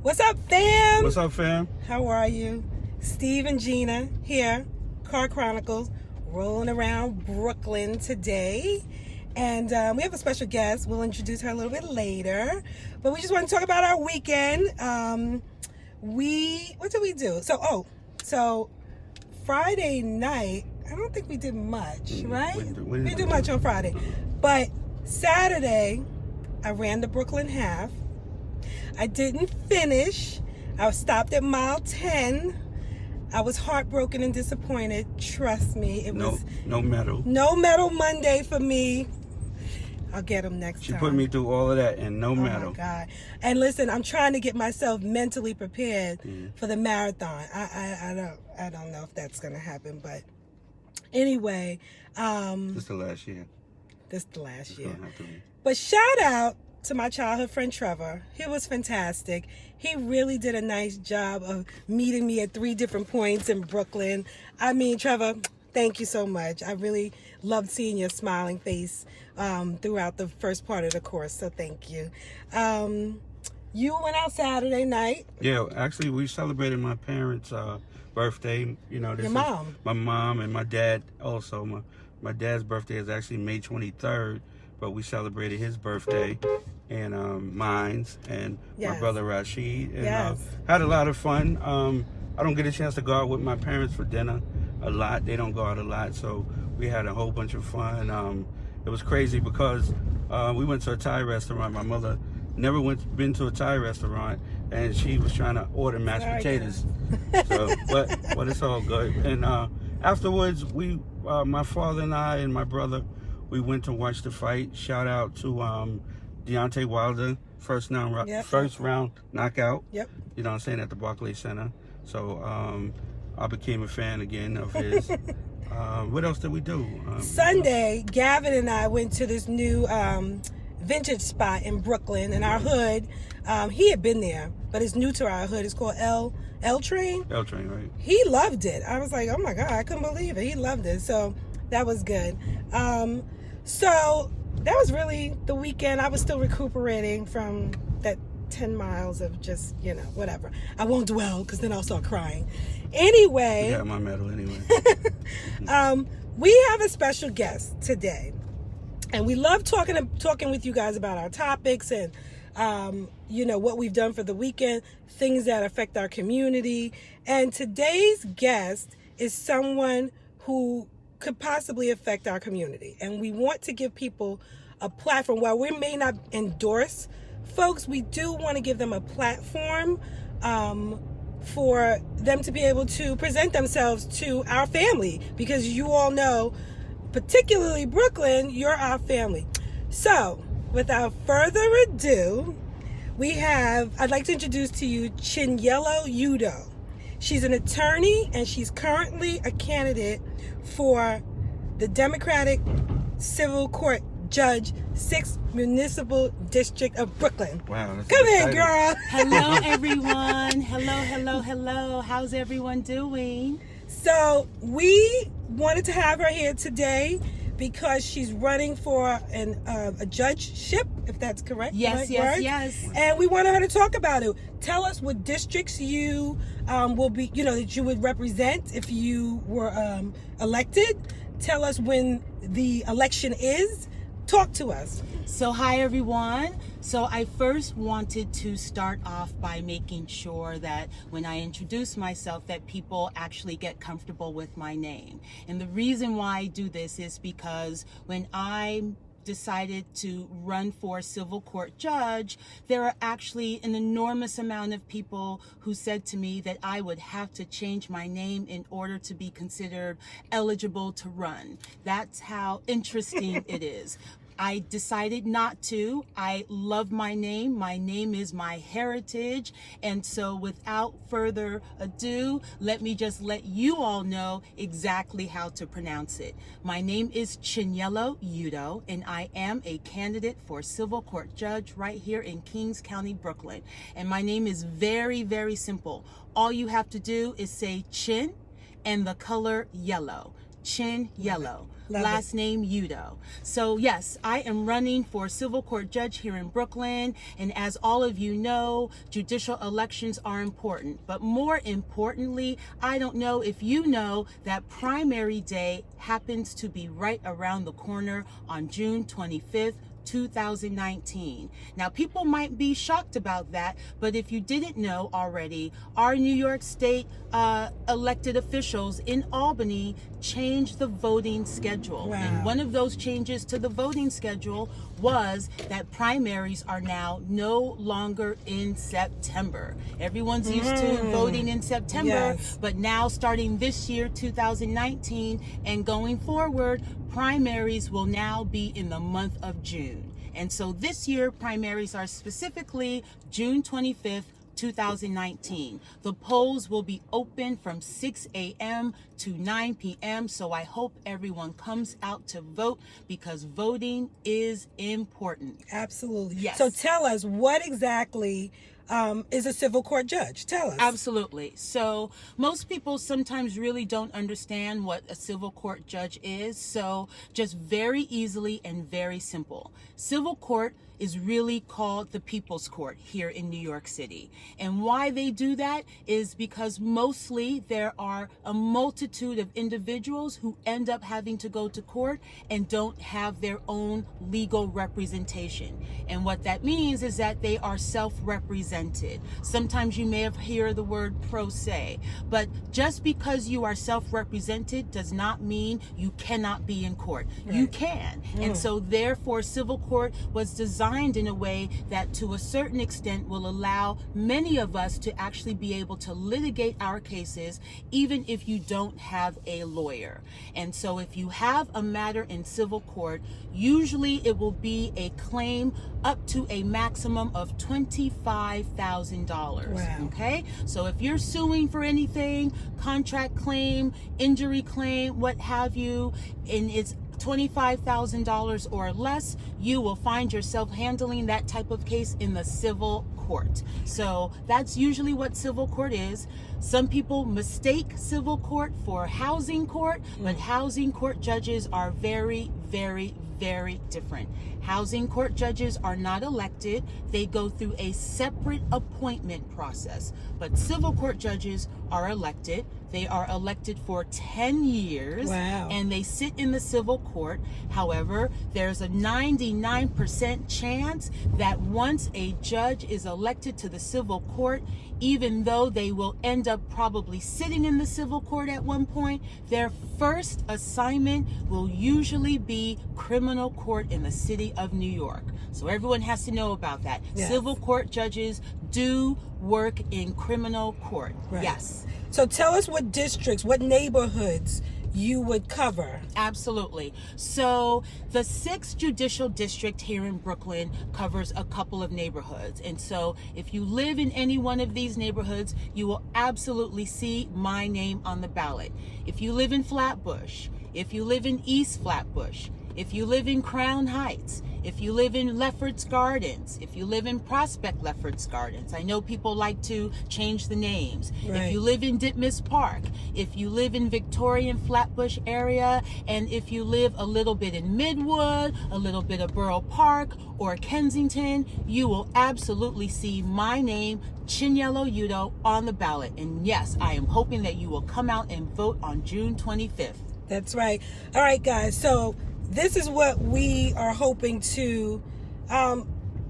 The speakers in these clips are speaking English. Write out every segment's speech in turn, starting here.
What's up, fam? What's up, fam? How are you? Steve and Gina here, Car Chronicles, rolling around Brooklyn today. And we have a special guest. We'll introduce her a little bit later. But we just want to talk about our weekend. What did we do? So Friday night, I don't think we did much, right? We didn't do much on Friday. But Saturday, I ran the Brooklyn half. I didn't finish. I stopped at mile 10. I was heartbroken and disappointed. Trust me. It was no medal. No medal Monday for me. I'll get them next time. She put me through all of that and no medal. Oh my God. And listen, I'm trying to get myself mentally prepared for the marathon. I don't know if that's gonna happen, but anyway. This is the last year. This is the last year. Gonna have to be. But shout out to my childhood friend Trevor. He was fantastic. He really did a nice job of meeting me at 3 different points in Brooklyn. I mean, Trevor, thank you so much. I really loved seeing your smiling face throughout the first part of the course, so thank you. You went out Saturday night. Yeah, actually, we celebrated my parents' birthday. You know, Your mom. My mom and my dad also. My dad's birthday is actually May 23rd, but we celebrated his birthday and mine's and my brother Rashid. And had a lot of fun. I don't get a chance to go out with my parents for dinner a lot. They don't go out a lot, so we had a whole bunch of fun. It was crazy because we went to a Thai restaurant. My mother never been to a Thai restaurant, and she was trying to order mashed potatoes. So, but it's all good. And afterwards, my father and I and my brother, we went to watch the fight. Shout out to Deontay Wilder, first round knockout. Yep. You know what I'm saying, at the Barclays Center. So I became a fan again of his. What else did we do? Sunday, Gavin and I went to this new vintage spot in Brooklyn in our hood. He had been there, but it's new to our hood. It's called L Train. L Train, right? He loved it. I was like, oh my God, I couldn't believe it. He loved it. So that was good. So that was really the weekend. I was still recuperating from that 10 miles of just, whatever. I won't dwell because then I'll start crying. Anyway. You got my medal anyway. We have a special guest today. And we love talking with you guys about our topics and, what we've done for the weekend, things that affect our community. And today's guest is someone who could possibly affect our community. And we want to give people a platform. While we may not endorse folks, we do want to give them a platform for them to be able to present themselves to our family, because you all know, particularly Brooklyn, you're our family. So without further ado, I'd like to introduce to you Chinyelu Udoh. She's an attorney and she's currently a candidate for the Democratic Civil Court Judge, 6th Municipal District of Brooklyn. Wow. That's Come exciting. in, girl. Hello, everyone. Hello. How's everyone doing? So we wanted to have her here today because she's running for a judgeship, if that's correct. Yes. And we wanted her to talk about it. Tell us what districts you will be, that you would represent if you were elected. Tell us when the election is. Talk to us. So hi, everyone. So I first wanted to start off by making sure that when I introduce myself that people actually get comfortable with my name. And the reason why I do this is because when I decided to run for civil court judge, there are actually an enormous amount of people who said to me that I would have to change my name in order to be considered eligible to run. That's how interesting it is. I decided not to. I love my name. My name is my heritage. And so without further ado, let me just let you all know exactly how to pronounce it. My name is Chinyelu Udoh, and I am a candidate for civil court judge right here in Kings County, Brooklyn. And my name is very, very simple. All you have to do is say Chin and the color yellow. Chinyelu. Love Last name Udoh. So yes, I am running for civil court judge here in Brooklyn. And as all of you know, judicial elections are important. But more importantly, I don't know if you know that primary day happens to be right around the corner on June 25th, 2019. Now, people might be shocked about that, but if you didn't know already, our New York State elected officials in Albany changed the voting schedule. Wow. And one of those changes to the voting schedule was that primaries are now no longer in September. Everyone's used to voting in September, Yes. but now starting this year, 2019, and going forward, primaries will now be in the month of June. And so this year, primaries are specifically June 25th, 2019. The polls will be open from 6 a.m. to 9 p.m. So I hope everyone comes out to vote because voting is important. Absolutely. Yes. So tell us, what exactly is a civil court judge? Tell us. Absolutely. So most people sometimes really don't understand what a civil court judge is. So just very easily and very simple. Civil court is really called the People's Court here in New York City. And why they do that is because mostly there are a multitude of individuals who end up having to go to court and don't have their own legal representation. And what that means is that they are self-represented. Sometimes you may have heard the word pro se, but just because you are self-represented does not mean you cannot be in court. Right. You can. And so therefore civil court was designed in a way that to a certain extent will allow many of us to actually be able to litigate our cases even if you don't have a lawyer. And so if you have a matter in civil court, usually it will be a claim up to a maximum of $25,000. Wow. Okay? So if you're suing for anything, contract claim, injury claim, what have you, and it's $25,000 or less, you will find yourself handling that type of case in the civil court. So that's usually what civil court is. Some people mistake civil court for housing court, but housing court judges are very, very, very different. Housing court judges are not elected. They go through a separate appointment process. But civil court judges are elected. They are elected for 10 years. Wow. And they sit in the civil court. However, there's a 99% chance that once a judge is elected to the civil court, even though they will end up probably sitting in the civil court at one point, their first assignment will usually be criminal court in the city of New York. So everyone has to know about that. Yes. Civil court judges do work in criminal court. Right. Yes. So tell us what districts, what neighborhoods you would cover. Absolutely. So the 6th Judicial District here in Brooklyn covers a couple of neighborhoods. And so if you live in any one of these neighborhoods, you will absolutely see my name on the ballot. If you live in Flatbush, if you live in East Flatbush, if you live in Crown Heights, if you live in Lefferts Gardens, if you live in Prospect Lefferts Gardens, I know people like to change the names. Right. If you live in Ditmas Park, if you live in Victorian Flatbush area, and if you live a little bit in Midwood, a little bit of Borough Park or Kensington, you will absolutely see my name, Chinyelu Udoh, on the ballot. And yes, I am hoping that you will come out and vote on June 25th. That's right. All right, guys. So this is what we are hoping to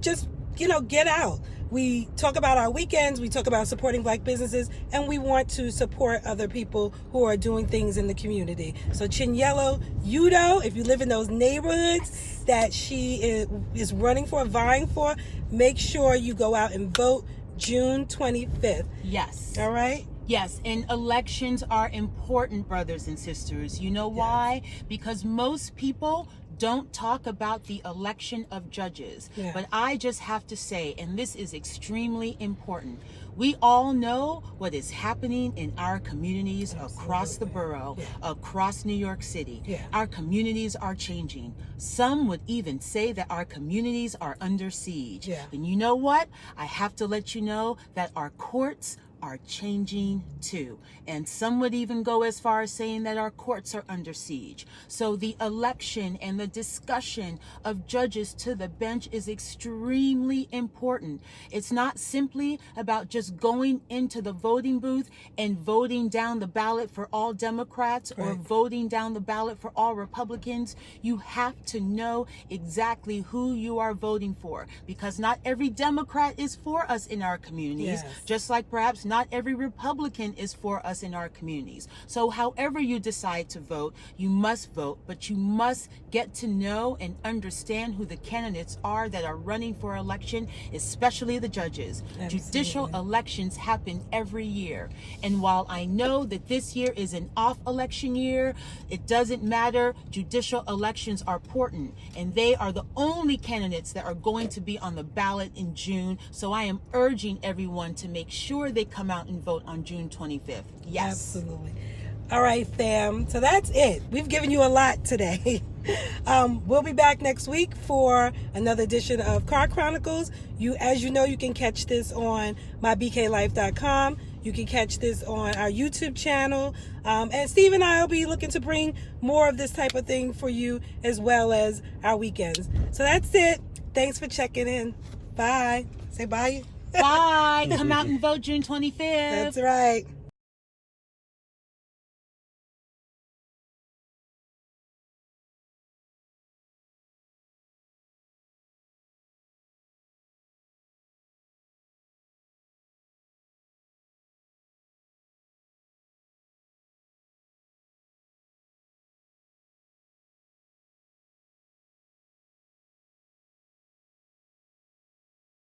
just, get out. We talk about our weekends, we talk about supporting Black businesses, and we want to support other people who are doing things in the community. So Chinyelu Udoh, if you live in those neighborhoods that she is running for, vying for, make sure you go out and vote June 25th. Yes. All right? Yes, and elections are important, brothers and sisters. You know why? Because most people don't talk about the election of judges. Yeah. But I just have to say, and this is extremely important, we all know what is happening in our communities across the borough, across New York City. Yeah. Our communities are changing. Some would even say that our communities are under siege. Yeah. And you know what? I have to let you know that our courts are changing too. And some would even go as far as saying that our courts are under siege. So the election and the discussion of judges to the bench is extremely important. It's not simply about just going into the voting booth and voting down the ballot for all Democrats or voting down the ballot for all Republicans. You have to know exactly who you are voting for, because not every Democrat is for us in our communities, just like perhaps not every Republican is for us in our communities. So however you decide to vote, you must vote, but you must get to know and understand who the candidates are that are running for election, especially the judges. Absolutely. Judicial elections happen every year. And while I know that this year is an off election year, it doesn't matter. Judicial elections are important, and they are the only candidates that are going to be on the ballot in June. So I am urging everyone to make sure they come out and vote on June 25th. Yes. Absolutely. All right, fam. So that's it. We've given you a lot today. We'll be back next week for another edition of Car Chronicles. As you know, you can catch this on myBKlife.com. You can catch this on our YouTube channel. And Steve and I will be looking to bring more of this type of thing for you, as well as our weekends. So that's it. Thanks for checking in. Bye. Say bye. Bye. Come out and vote June 25th. That's right.